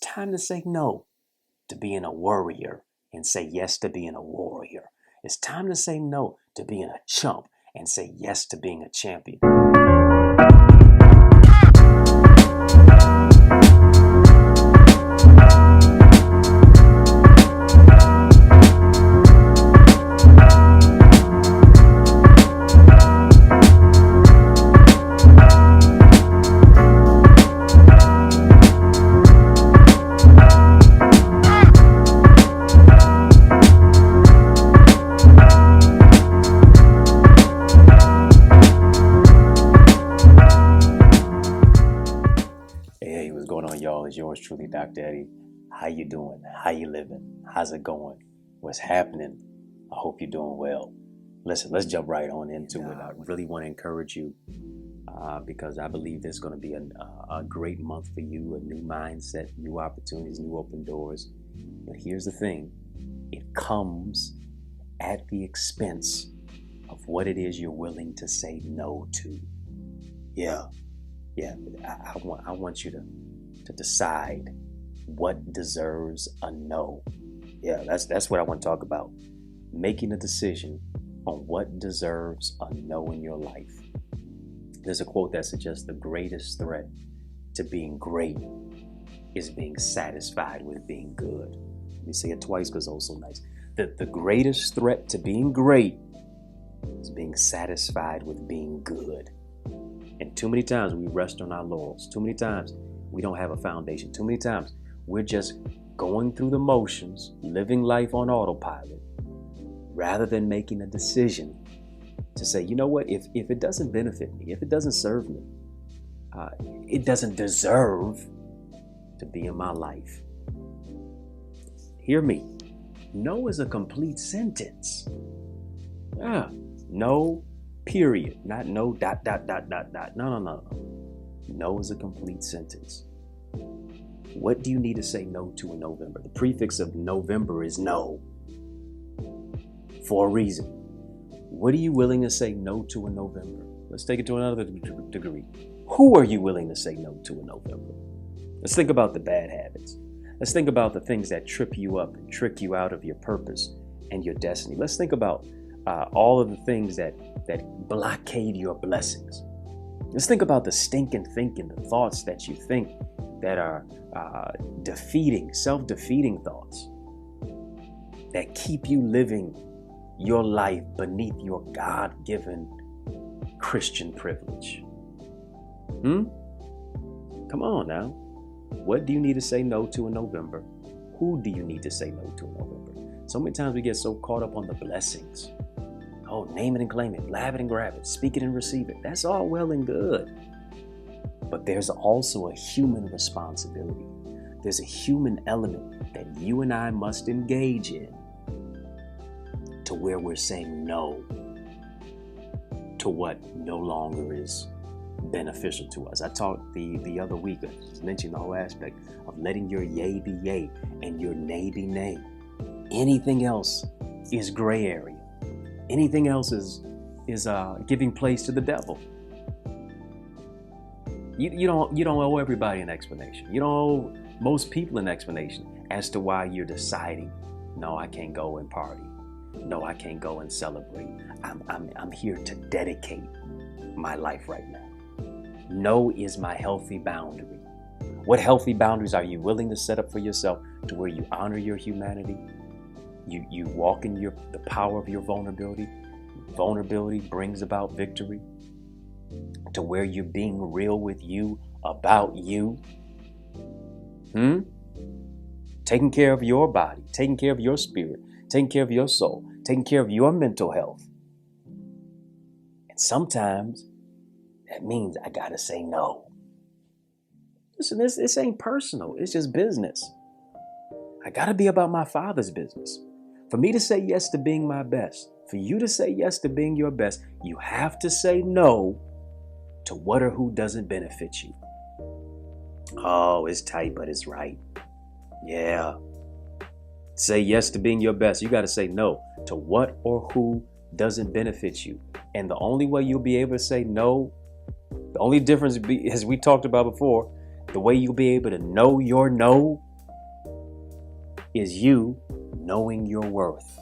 time to say no to being a worrier and say yes to being a warrior. It's time to say no to being a chump and say yes to being a champion. Y'all, it's yours truly, Dr. Eddie. How you doing? How you living? How's it going? What's happening? I hope you're doing well. Listen, let's jump right on into it. I really want to encourage you because I believe there's going to be a great month for you, a new mindset, new opportunities, new open doors. But here's the thing. It comes at the expense of what it is you're willing to say no to. Yeah. I want you to decide what deserves a no. Yeah, that's what I want to talk about. Making a decision on what deserves a no in your life. There's a quote that suggests the greatest threat to being great is being satisfied with being good. Let me say it twice because it's so nice. The greatest threat to being great is being satisfied with being good. And too many times we rest on our laurels. Too many times we don't have a foundation. Too many times we're just going through the motions, living life on autopilot, rather than making a decision to say, you know what, if it doesn't benefit me, if it doesn't serve me, it doesn't deserve to be in my life. Hear me. No is a complete sentence. No, period. Not no, ... No. No is a complete sentence. What do you need to say no to in November? The prefix of November is no. For a reason. What are you willing to say no to in November? Let's take it to another degree. Who are you willing to say no to in November? Let's think about the bad habits. Let's think about the things that trip you up and trick you out of your purpose and your destiny. Let's think about all of the things that blockade your blessings. Let's think about the stinking thinking, the thoughts that you think that are defeating, self-defeating thoughts that keep you living your life beneath your God-given Christian privilege. Come on now. What do you need to say no to in November? Who do you need to say no to in November? So many times we get so caught up on the blessings. Oh, name it and claim it, blab it and grab it, speak it and receive it. That's all well and good. But there's also a human responsibility. There's a human element that you and I must engage in to where we're saying no to what no longer is beneficial to us. I talked the other week, I mentioned the whole aspect of letting your yay be yay and your nay be nay. Anything else is gray area. Anything else is giving place to the devil. You don't owe everybody an explanation. You don't owe most people an explanation as to why you're deciding, no, I can't go and party. No, I can't go and celebrate. I'm here to dedicate my life right now. No is my healthy boundary. What healthy boundaries are you willing to set up for yourself to where you honor your humanity? You walk in the power of your vulnerability. Vulnerability brings about victory. To where you're being real with you about you. Taking care of your body, taking care of your spirit, taking care of your soul, taking care of your mental health. And sometimes that means I gotta say no. Listen, this ain't personal. It's just business. I gotta be about my Father's business. For me to say yes to being my best, for you to say yes to being your best, you have to say no to what or who doesn't benefit you. Oh, it's tight, but it's right. Yeah. Say yes to being your best. You got to say no to what or who doesn't benefit you. And the only way you'll be able to say no, the only difference, as we talked about before, the way you'll be able to know your no is you knowing your worth.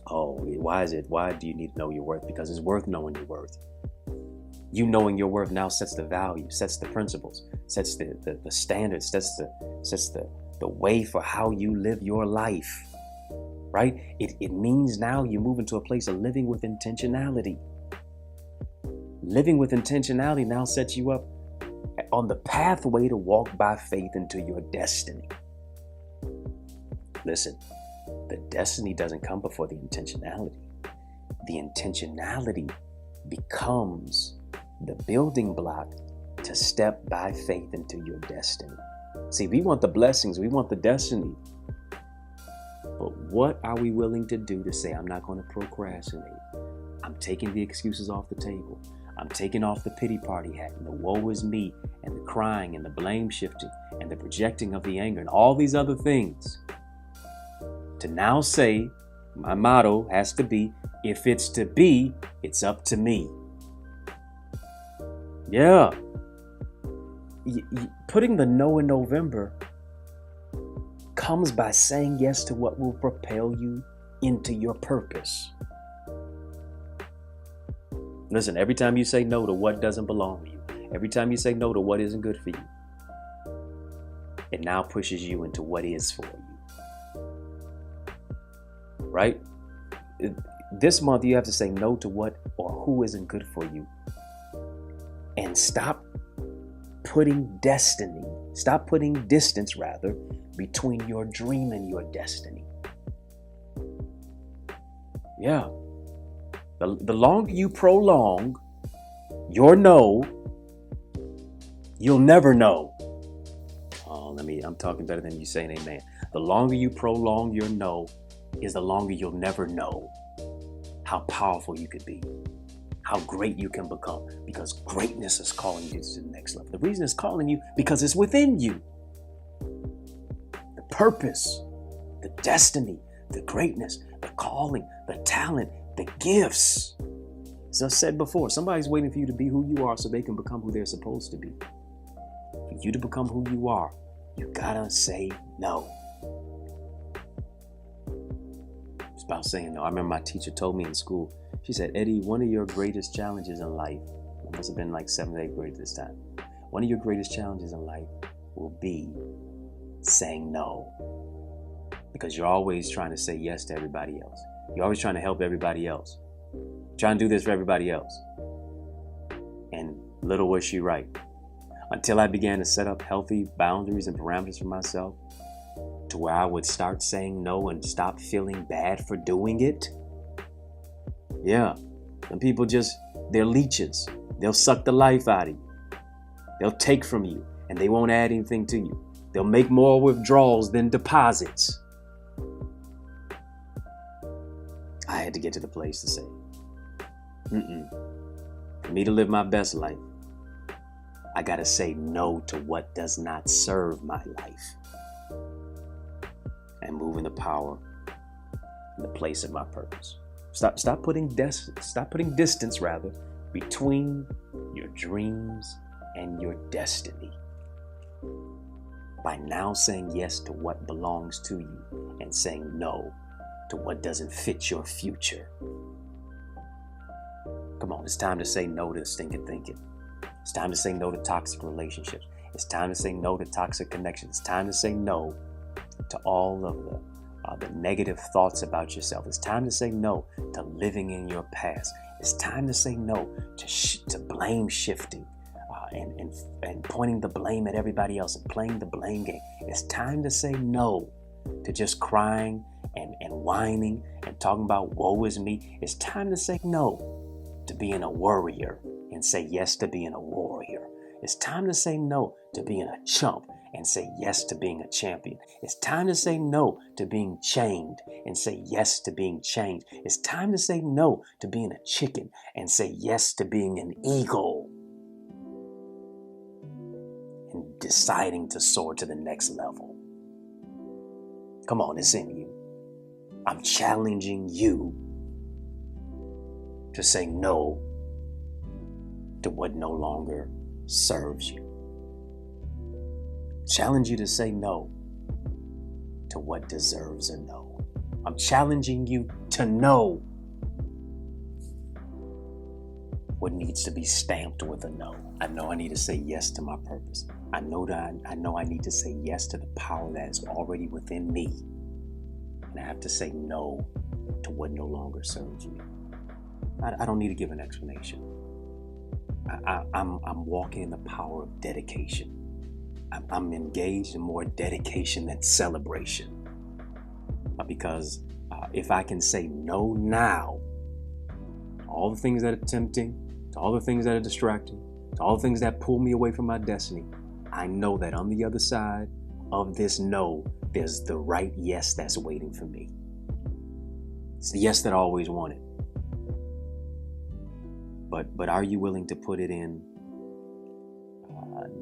Oh, why is it? Why do you need to know your worth? Because it's worth knowing your worth. You knowing your worth now sets the value, sets the principles, sets the standards, sets the way for how you live your life, right? It means now you move into a place of living with intentionality. Living with intentionality now sets you up on the pathway to walk by faith into your destiny. Listen, the destiny doesn't come before the intentionality. The intentionality becomes the building block to step by faith into your destiny. See, we want the blessings, we want the destiny. But what are we willing to do to say, I'm not going to procrastinate? I'm taking the excuses off the table. I'm taking off the pity party hat and the woe is me and the crying and the blame shifting and the projecting of the anger and all these other things. To now say, my motto has to be, if it's to be, it's up to me. Yeah. Putting the no in November comes by saying yes to what will propel you into your purpose. Listen, every time you say no to what doesn't belong to you, every time you say no to what isn't good for you, it now pushes you into what is for you. Right? This month you have to say no to what or who isn't good for you. And stop putting distance between your dream and your destiny. Yeah. The longer you prolong your no, you'll never know. Oh, I'm talking better than you saying amen. The longer you prolong your no is the longer you'll never know how powerful you could be, how great you can become, because greatness is calling you to the next level. The reason it's calling you because it's within you. The purpose, the destiny, the greatness, the calling, the talent, the gifts. As I said before, somebody's waiting for you to be who you are so they can become who they're supposed to be. For you to become who you are, you gotta say no. It's about saying no. I remember my teacher told me in school, she said, Eddie, one of your greatest challenges in life, it must have been like 7th, 8th grade this time. One of your greatest challenges in life will be saying no. Because you're always trying to say yes to everybody else. You're always trying to help everybody else. Trying to do this for everybody else. And little was she right. Until I began to set up healthy boundaries and parameters for myself, to where I would start saying no and stop feeling bad for doing it. Yeah. And people they're leeches. They'll suck the life out of you. They'll take from you and they won't add anything to you. They'll make more withdrawals than deposits. I had to get to the place to say, for me to live my best life, I got to say no to what does not serve my life and move in the power in the place of my purpose. Stop putting distance between your dreams and your destiny. By now saying yes to what belongs to you and saying no to what doesn't fit your future. Come on, it's time to say no to stinking thinking. It's time to say no to toxic relationships. It's time to say no to toxic connections. It's time to say no to all of the negative thoughts about yourself. It's time to say no to living in your past. It's time to say no to blame shifting and pointing the blame at everybody else and playing the blame game. It's time to say no to just crying and whining and talking about woe is me. It's time to say no to being a worrier and say yes to being a warrior. It's time to say no to being a chump and say yes to being a champion. It's time to say no to being chained and say yes to being changed. It's time to say no to being a chicken and say yes to being an eagle and deciding to soar to the next level. Come on, it's in you. I'm challenging you to say no to what no longer serves you. Challenge you to say no to what deserves a no. I'm challenging you to know what needs to be stamped with a no. I know I need to say yes to my purpose. I know I need to say yes to the power that is already within me. And I have to say no to what no longer serves me. I don't need to give an explanation. I'm walking in the power of dedication. I'm engaged in more dedication than celebration. Because if I can say no now, all the things that are tempting, to all the things that are distracting, to all the things that pull me away from my destiny, I know that on the other side of this no, there's the right yes that's waiting for me. It's the yes that I always wanted. But are you willing to put it in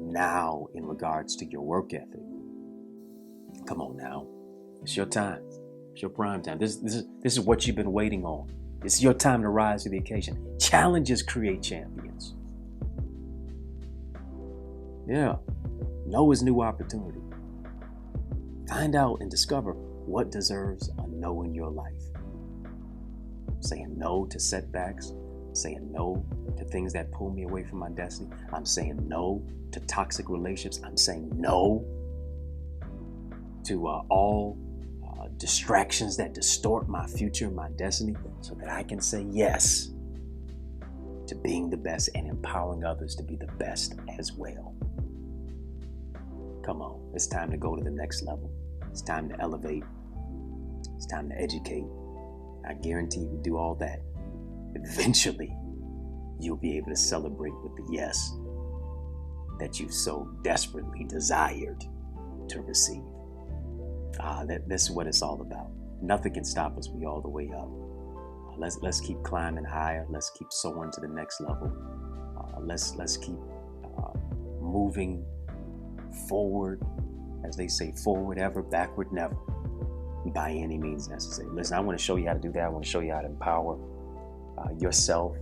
now in regards to your work ethic? Come on now. It's your time. It's your prime time. This is what you've been waiting on. It's your time to rise to the occasion. Challenges create champions. Yeah. No is new opportunity. Find out and discover what deserves a no in your life. Saying no to setbacks. Saying no to things that pull me away from my destiny. I'm saying no to toxic relationships. I'm saying no to all distractions that distort my future and my destiny, so that I can say yes to being the best and empowering others to be the best as well. Come on, it's time to go to the next level. It's time to elevate. It's time to educate. I guarantee you do all that. Eventually, you'll be able to celebrate with the yes that you so desperately desired to receive. That's what it's all about. Nothing can stop us. We all the way up. Let's keep climbing higher. Let's keep soaring to the next level. Let's keep moving forward, as they say, forward ever, backward never, by any means necessary. Listen, I want to show you how to do that. I want to show you how to empower yourself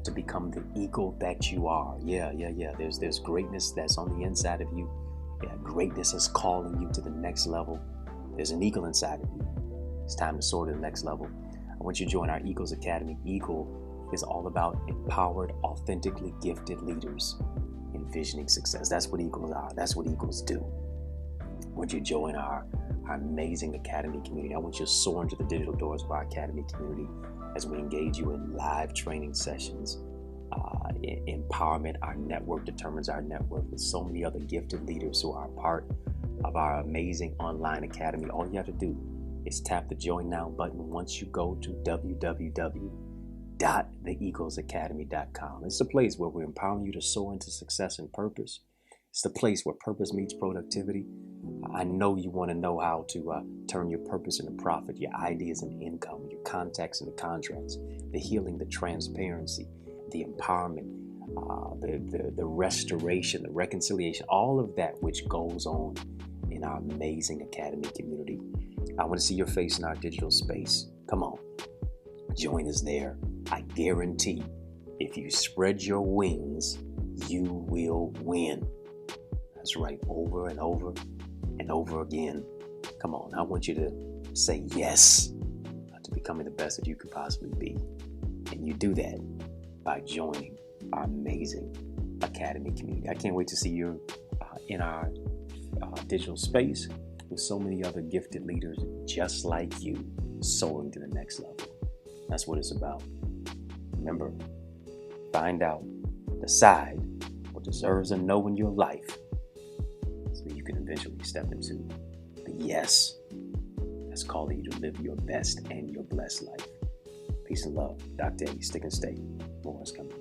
to become the eagle that you are. Yeah. There's greatness that's on the inside of you. Yeah, greatness is calling you to the next level. There's an eagle inside of you. It's time to soar to the next level. I want you to join our Eagles Academy. Eagle is all about empowered, authentically gifted leaders envisioning success. That's what eagles are. That's what eagles do. I want you to join our amazing Academy community. I want you to soar into the digital doors of our Academy community as we engage you in live training sessions. Empowerment, our network determines our network with so many other gifted leaders who are part of our amazing online academy. All you have to do is tap the join now button once you go to www.theeaglesacademy.com. It's the place where we're empowering you to soar into success and purpose. It's the place where purpose meets productivity. I know you want to know how to turn your purpose into profit, your ideas into income, your contacts into contracts, the healing, the transparency, the empowerment, the restoration, the reconciliation, all of that which goes on in our amazing Academy community. I want to see your face in our digital space. Come on, join us there. I guarantee if you spread your wings, you will win. That's right, over and over and over again. Come on, I want you to say yes to becoming the best that you could possibly be. And you do that by joining our amazing Academy community. I can't wait to see you in our digital space with so many other gifted leaders just like you, soaring to the next level. That's what it's about. Remember, find out, decide what deserves a no in your life so you can eventually step into the yes that's calling you to live your best and your blessed life. Peace and love. Dr. Eddie, stick and stay. More is coming.